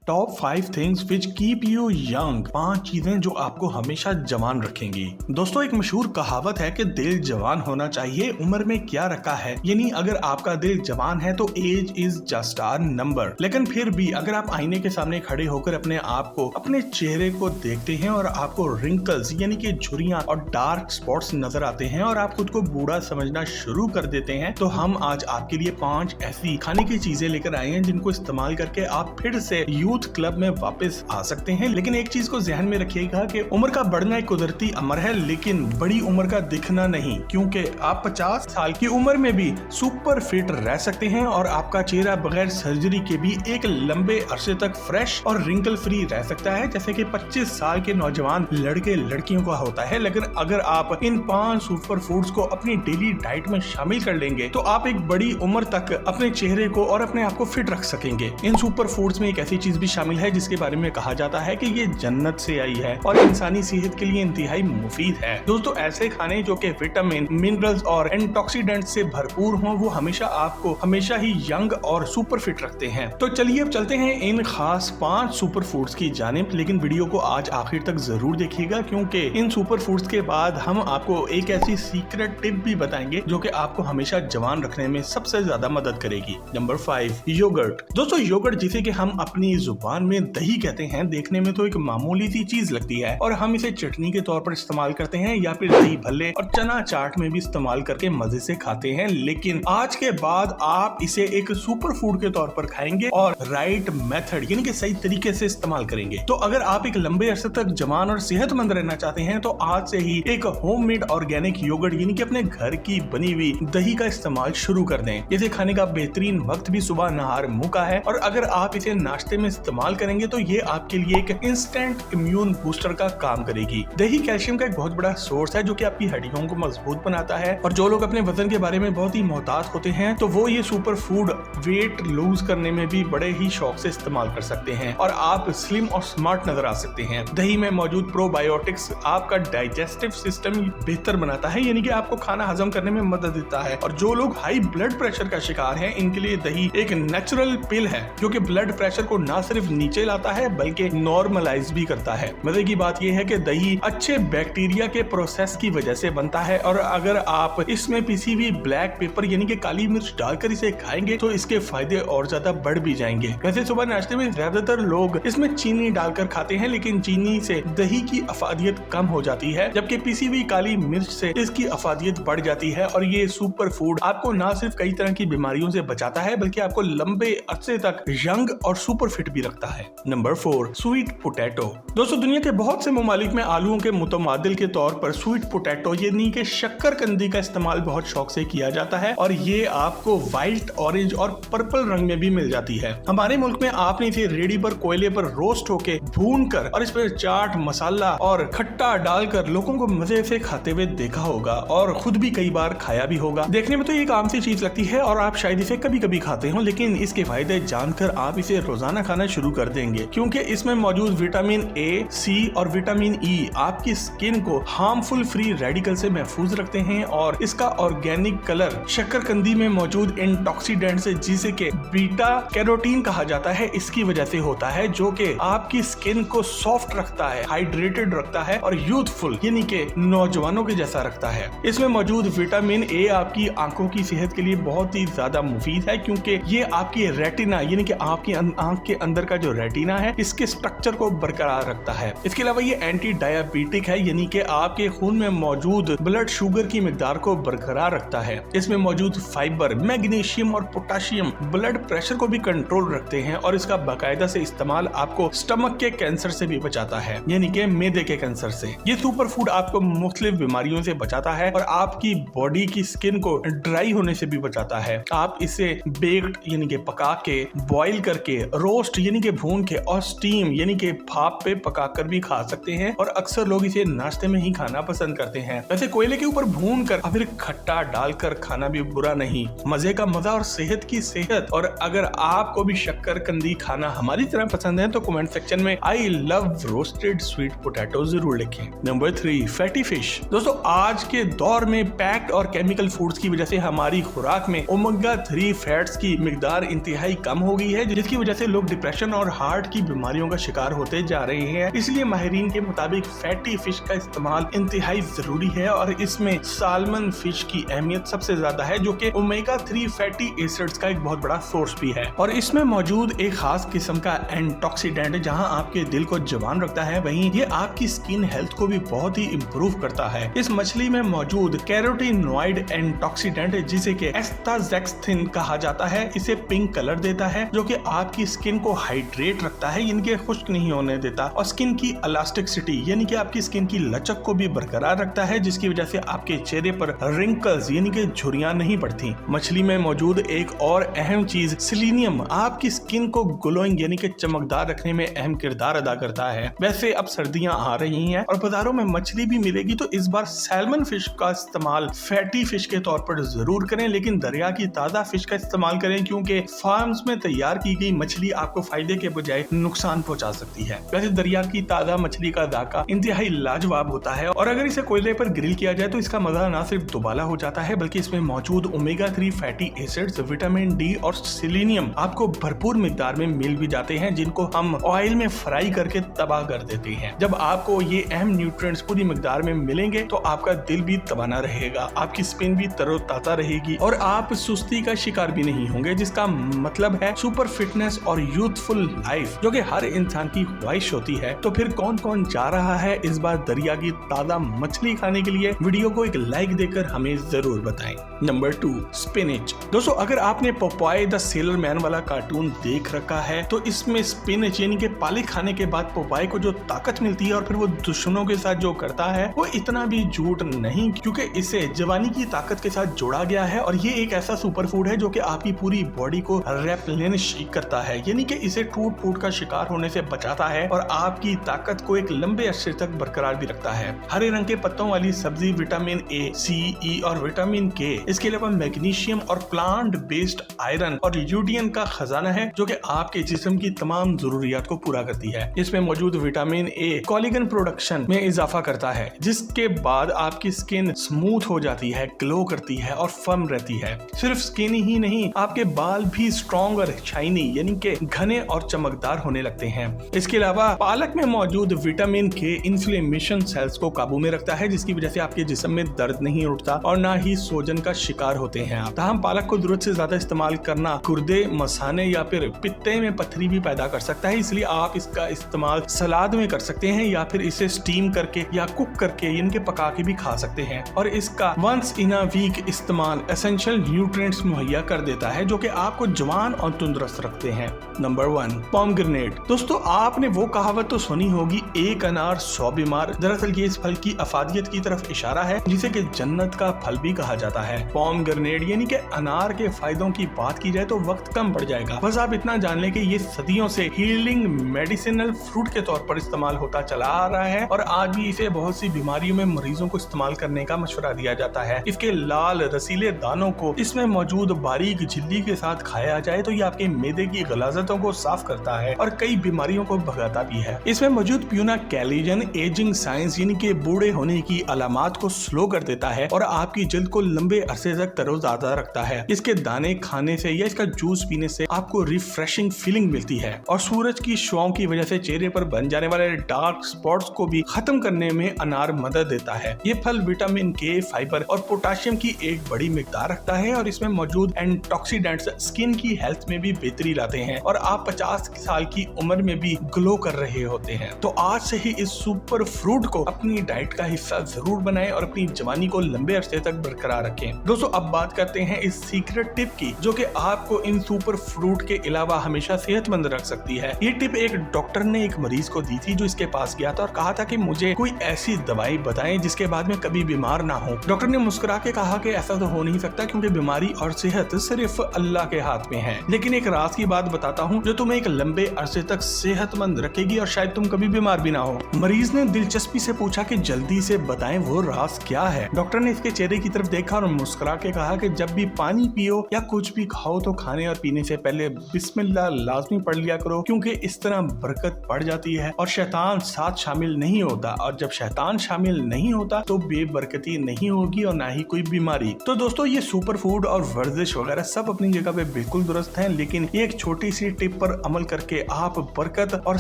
Top 5 things which keep you young. 5 चीजें जो आपको हमेशा जवान रखेंगी। दोस्तों, एक मशहूर कहावत है कि दिल जवान होना चाहिए, उम्र में क्या रखा है। यानी अगर आपका दिल जवान है तो age is just a number. लेकिन फिर भी अगर आप आईने के सामने खड़े होकर अपने आप को, अपने चेहरे को देखते हैं और आपको रिंकल्स यानी कि झुर्रियां और डार्क स्पॉट्स नजर आते हैं और आप खुद को बूढ़ा समझना शुरू कर देते हैं, तो हम आज आपके लिए 5 ऐसी खाने की चीजें लेकर आए हैं जिनको इस्तेमाल करके आप फिर से यूथ क्लब में वापस आ सकते हैं। लेकिन एक चीज को ध्यान में रखिएगा कि उम्र का बढ़ना एक कुदरती अमर है, लेकिन बड़ी उम्र का दिखना नहीं, क्योंकि आप 50 साल की उम्र में भी सुपर फिट रह सकते हैं और आपका चेहरा बगैर सर्जरी के भी एक लंबे अरसे तक फ्रेश और रिंकल फ्री रह सकता है, जैसे कि 25 साल के नौजवान लड़के लड़कियों का होता है। लेकिन अगर आप इन 5 सुपर फूड्स को अपनी डेली डाइट में शामिल कर लेंगे तो आप एक बड़ी उम्र तक अपने चेहरे को और अपने आप को फिट रख सकेंगे। इन सुपर फूड्स में एक ऐसी चीज भी शामिल है जिसके बारे में कहा जाता है कि ये जन्नत से आई है और इंसानी सेहत के लिए इंतहाई मुफीद है। दोस्तों, ऐसे खाने जो कि विटामिन, मिनरल्स और एंटीऑक्सीडेंट से भरपूर हों, वो हमेशा आपको हमेशा ही यंग और सुपर फिट रखते हैं। तो चलिए अब चलते हैं इन खास 5 सुपर फूड्स की जानिब। लेकिन वीडियो को आज आखिर तक जरूर देखिएगा, क्योंकि इन सुपर फूड्स के बाद हम आपको एक ऐसी सीक्रेट टिप भी बताएंगे जो कि आपको हमेशा जवान रखने में सबसे ज्यादा मदद करेगी। Number 5, yogurt. दोस्तों, योगर्ट जिसे कि हम अपनी जुबान में दही कहते हैं, देखने में तो एक मामूली सी चीज लगती है और हम इसे चटनी के तौर पर इस्तेमाल करते हैं या फिर दही भल्ले और चना चाट में भी इस्तेमाल करके मजे से खाते हैं। लेकिन आज के बाद आप इसे एक सुपर फूड के तौर पर खाएंगे और राइट मेथड यानी कि सही तरीके से इस्तेमाल करेंगे। तो अगर आप एक लंबे अरसे तक जवान और सेहतमंद रहना चाहते हैं तो आज से ही एक होममेड ऑर्गेनिक योगर्ट यानी कि अपने घर की बनी हुई दही का इस्तेमाल शुरू कर दें। इसे खाने का बेहतरीन वक्त भी सुबह नहार मुंह का है और अगर आप इसे नाश्ते में इस्तेमाल करेंगे तो ये आपके लिए एक इंस्टेंट इम्यून बूस्टर का काम करेगी। दही कैल्शियम का एक बहुत बड़ा सोर्स है जो कि आपकी हड्डियों को मजबूत बनाता है और जो लोग अपने वजन के बारे में बहुत ही मोहतात होते हैं तो वो ये सुपर फूड वेट लूज करने में भी बड़े ही शौक से इस्तेमाल कर सकते हैं और आप स्लिम और स्मार्ट नजर आ सकते हैं। दही में मौजूद प्रोबायोटिक्स आपका डाइजेस्टिव सिस्टम बेहतर बनाता है, यानी कि आपको खाना हजम करने में मदद देता है। और जो लोग हाई ब्लड प्रेशर का शिकार हैं, इनके लिए दही एक नेचुरल पिल है जो कि ब्लड प्रेशर को ना सिर्फ नीचे लाता है बल्कि नॉर्मलाइज भी करता है। मजे की बात यह है कि दही अच्छे बैक्टीरिया के प्रोसेस की वजह से बनता है और अगर आप इसमें पिसी हुई ब्लैक पेपर यानी कि काली मिर्च डालकर इसे खाएंगे तो इसके फायदे और ज्यादा बढ़ भी जाएंगे। वैसे सुबह नाश्ते में ज्यादातर लोग इसमें चीनी डालकर खाते हैं, लेकिन चीनी से दही की अफादियत कम हो जाती है, जबकि पिसी हुई काली मिर्च से इसकी अफादियत बढ़ जाती है। और ये सुपर फूड आपको न सिर्फ कई तरह की बीमारियों से बचाता है बल्कि आपको लंबे अरसे तक यंग और सुपर फिट भी रखता है। Number 4, sweet potato. दोस्तों, दुनिया के बहुत से ममालिक में आलूओं के मुतमादिल के तौर पर स्वीट पोटैटो यानी कि शक्करकंदी का इस्तेमाल बहुत शौक से किया जाता है और ये आपको व्हाइट, ऑरेंज और पर्पल रंग में भी मिल जाती है। हमारे मुल्क में आपने इसे रेडी पर कोयले पर रोस्ट होके भून कर और इस पर चाट मसाला और खट्टा डालकर लोगों को मजे से खाते हुए देखा होगा और खुद भी कई बार खाया भी होगा। देखने में तो ये एक आम सी चीज लगती है और आप शायद इसे कभी कभी खाते हो, लेकिन इसके फायदे जानकर आप इसे रोजाना खाना शुरू कर देंगे, क्योंकि इसमें मौजूद विटामिन ए, सी और विटामिन ई आपकी स्किन को हार्मफुल फ्री रेडिकल से महफूज रखते हैं और इसका ऑर्गेनिक कलर शक्करकंदी में मौजूद एंटीऑक्सीडेंट से, जिसे के बीटा कैरोटीन कहा जाता है, इसकी वजह से होता है, जो कि आपकी स्किन को सॉफ्ट रखता है, हाइड्रेटेड रखता है और यूथफुल यानी कि नौजवानों के जैसा रखता है। इसमें मौजूद विटामिन ए आपकी आंखों की सेहत के लिए बहुत ही ज्यादा मुफीद है, क्योंकि ये आपकी रेटिना यानी कि आपकी आंख के अंदर का जो रेटिना है इसके स्ट्रक्चर को बरकरार रखता है। इसके अलावा ये एंटी डायबिटिक है, यानी कि आपके खून में मौजूद ब्लड शुगर की मिकदार को बरकरार रखता है। इसमें मौजूद फाइबर, मैग्नीशियम और पोटाशियम ब्लड प्रेशर को भी कंट्रोल रखते हैं और इसका बाकायदा से इस्तेमाल आपको स्टमक के कैंसर से भी बचाता है, यानी कि मैदे के कैंसर से। ये सुपर फूड आपको मुख्तलिफ बीमारियों से बचाता है और आपकी बॉडी की स्किन को ड्राई होने से भी बचाता है। आप इसे बेक्ड यानी कि पका के, बॉइल करके, रोस्ट यानी कि भून के और स्टीम यानी कि भाप पे पकाकर भी खा सकते हैं और अक्सर लोग इसे नाश्ते में ही खाना पसंद करते हैं। वैसे कोयले के ऊपर भून कर फिर खट्टा डालकर खाना भी बुरा नहीं, मजे का मजा और सेहत की सेहत। और अगर आपको भी शक्करकंदी खाना हमारी तरह पसंद है तो कमेंट सेक्शन में I love roasted sweet potato जरूर लिखें। Number 3, fatty fish. दोस्तों, आज के दौर में पैक्ड और केमिकल फूड्स की वजह से हमारी खुराक में ओमेगा 3 फैट्स की मिकदार इंतहाई कम हो गई है, जिसकी वजह से लोग डिप्रेशन डिप्रेशन और हार्ट की बीमारियों का शिकार होते जा रहे हैं। इसलिए माहिरीन के मुताबिक फैटी फिश का इस्तेमाल इंतहाई जरूरी है और इसमें साल्मन फिश की अहमियत सबसे ज्यादा है, जो कि ओमेगा 3 फैटी एसिड्स का एक बहुत बड़ा सोर्स भी है। और इसमें मौजूद एक खास किस्म का एंटीऑक्सीडेंट जहां आपके दिल को जवान रखता है, वहीं ये आपकी स्किन हेल्थ को भी बहुत ही इम्प्रूव करता है। इस मछली में मौजूद कैरोटीनॉइड एंटीऑक्सीडेंट जिसे कि एस्टाजेक्सिन कहा जाता है, इसे पिंक कलर देता है, जो कि आपकी स्किन को हाइड्रेट रखता है, इनके खुश्क नहीं होने देता, और स्किन की इलास्टिसिटी यानी कि आपकी स्किन की लचक को भी बरकरार रखता है, जिसकी वजह से आपके चेहरे पर रिंकल्स यानी कि झुर्रियां नहीं पड़ती। मछली में मौजूद एक और अहम चीज सेलेनियम आपकी स्किन को ग्लोइंग यानी कि चमकदार रखने में अहम किरदार अदा करता है। वैसे अब सर्दियां आ रही हैं और बाजारों में मछली भी मिलेगी, तो इस बार सैल्मन फिश का इस्तेमाल फैटी फिश के तौर पर जरूर करें, लेकिन दरिया की ताजा फिश का इस्तेमाल करें, क्योंकि फार्म्स में तैयार की गई मछली आपको फायदे के बजाय नुकसान पहुंचा सकती है। वैसे दरिया की ताजा मछली का जायका इंतहाई लाजवाब होता है और अगर इसे कोयले पर ग्रिल किया जाए तो इसका मजा न सिर्फ दुबाला हो जाता है, बल्कि इसमें मौजूद omega 3 fatty acids, vitamin D और सेलेनियम आपको भरपूर मिकदार में मिल भी जाते हैं, जिनको हम ऑयल में फ्राई करके तबाह कर देते हैं। जब आपको ये अहम न्यूट्रिएंट्स पूरी मिकदार में मिलेंगे तो आपका दिल भी तवाना रहेगा, आपकी स्किन भी तरोताजा रहेगी और आप सुस्ती का शिकार भी नहीं होंगे, जिसका मतलब है सुपर फिटनेस और यूथफुल लाइफ, जो कि हर इंसान की ख्वाहिश होती है। तो फिर कौन कौन जा रहा है इस बार दरिया की ताजा मछली खाने के लिए? वीडियो को एक लाइक देकर हमें जरूर बताएं। Number 2, spinach. दोस्तों, अगर आपने पोपाय द सेलर मैन वाला कार्टून देख रखा है तो इसमें स्पिनच यानी कि पालक खाने के बाद पोपाय को जो ताकत मिलती है और फिर वो दुश्मनों के साथ जो करता है वो इतना भी झूठ नहीं, क्योंकि इसे जवानी की ताकत के साथ जोड़ा गया है और ये एक ऐसा सुपर फूड है जो कि आपकी पूरी बॉडी को रेप्लेनिश करता है, यानी कि इसे टूट फूट का शिकार होने से बचाता है और आपकी ताकत को एक लंबे अरसे तक बरकरार भी रखता है। हरे रंग के पत्तों वाली सब्जी विटामिन ए, सी, ई और विटामिन के, इसके अलावा मैग्नीशियम और प्लांट बेस्ड आयरन और ल्यूटियन का खजाना है, जो कि आपके जिस्म की तमाम जरूरियात को पूरा करती है। इसमें मौजूद विटामिन ए कोलेजन प्रोडक्शन में इजाफा करता है, जिसके बाद आपकी स्किन स्मूथ हो जाती है, ग्लो करती है और फर्म रहती है। सिर्फ स्किन ही नहीं, आपके बाल भी स्ट्रॉन्ग और शाइनी यानी कि घने और चमकदार होने लगते हैं। इसके अलावा पालक में मौजूद विटामिन के इन्फ्लेमेशन सेल्स को काबू में रखता है, जिसकी वजह से आपके जिस्म में दर्द नहीं उठता और ना ही सोजन का शिकार होते हैं आप। ताहम पालक को जरूरत से ज्यादा इस्तेमाल करना गुर्दे, मसाने या फिर पित्ते में पथरी भी पैदा कर सकता है, इसलिए आप इसका इस्तेमाल सलाद में कर सकते हैं या फिर इसे स्टीम करके या कुक करके इनके पका के भी खा सकते हैं। और इसका वंस इन अ वीक इस्तेमाल एसेंशियल न्यूट्रिएंट्स मुहैया कर देता है, जो कि आपको जवान और तंदुरुस्त रखते हैं। Number 1, pomegranate. दोस्तों, आपने वो कहावत तो सुनी होगी, एक अनार 100 बीमार। दरअसल ये इस फल की अफादियत की तरफ इशारा है, जिसे कि जन्नत का फल भी कहा जाता है। पोमग्रेनेट यानी कि अनार के फायदों की बात की जाए तो वक्त कम पड़ जाएगा। बस आप इतना जान लें कि ये सदियों से हीलिंग मेडिसिनल फ्रूट के तौर पर इस्तेमाल होता चला आ रहा है और आज भी इसे बहुत सी बीमारियों में मरीजों को इस्तेमाल करने का मशवरा दिया जाता है। इसके लाल रसीले दानों को इसमें मौजूद बारीक झिल्ली के साथ खाया जाए तो ये आपके मैदे की गलाजतों को साफ करता है और कई बीमारियों को भगाता भी है। इसमें मौजूद प्यूना कैलिजन एजिंग साइंस यानी कि बूढ़े होने की अलामात को स्लो कर देता है और आपकी जल्द को लंबे अरसे तक तरोताजा रखता है। इसके दाने खाने से या इसका जूस पीने से आपको रिफ्रेशिंग फीलिंग मिलती है और सूरज की शुआओं की वजह से चेहरे पर बन जाने वाले डार्क स्पॉट्स को भी खत्म करने में अनार मदद देता है। ये फल विटामिन के, फाइबर और पोटाशियम की एक बड़ी मिकदार रखता है और इसमें मौजूद एंटीऑक्सीडेंट्स स्किन की हेल्थ में भी बेहतरी लाते हैं और आप 50 साल की उम्र में भी ग्लो कर रहे होते हैं। तो आज से ही इस सुपर फ्रूट को अपनी डाइट का हिस्सा जरूर बनाएं और अपनी जवानी को लंबे अरसे तक बरकरार रखें। दोस्तों, अब बात करते हैं इस सीक्रेट टिप की, जो कि आपको इन सुपर फ्रूट के अलावा हमेशा सेहतमंद रख सकती है। ये टिप एक डॉक्टर ने एक मरीज को दी थी जो इसके पास गया था और कहा था कि मुझे कोई ऐसी दवाई बताएं जिसके बाद में कभी बीमार ना हो। डॉक्टर ने मुस्कुरा के कहा कि ऐसा तो हो नहीं सकता, क्योंकि बीमारी और सेहत सिर्फ अल्लाह के हाथ में है, लेकिन एक राज की बात बताता हूँ जो तुम्हें एक लंबे अरसे तक सेहतमंद रखेगी और शायद तुम कभी बीमार भी ना हो। मरीज ने दिलचस्पी से पूछा कि जल्दी से बताएं वो राज क्या है। डॉक्टर ने इसके चेहरे की तरफ देखा और मुस्कुरा के कहा कि जब भी पानी पियो या कुछ भी खाओ तो खाने और पीने से पहले बिस्मिल्लाह लाजमी पढ़ लिया करो, क्योंकि इस तरह बरकत बढ़ जाती है और शैतान साथ शामिल नहीं होता, और जब शैतान शामिल नहीं होता तो बेबरकती नहीं होगी और ना ही कोई बीमारी। तो दोस्तों, ये सुपर फूड और वर्जिश वगैरह सब अपनी जगह पे बिल्कुल दुरुस्त हैं, लेकिन ये एक छोटी सी टिप पर अमल करके आप बरकत और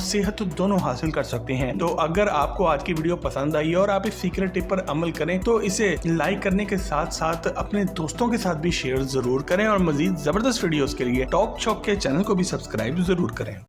सेहत दोनों हासिल कर सकते हैं। तो अगर आपको आज की वीडियो पसंद आई और आप इस सीक्रेट टिप पर अमल करें तो इसे लाइक करने के साथ साथ अपने दोस्तों के साथ भी शेयर जरूर करें और मजीद जबरदस्त वीडियोस के लिए टॉक शॉक के चैनल को भी सब्सक्राइब जरूर करें।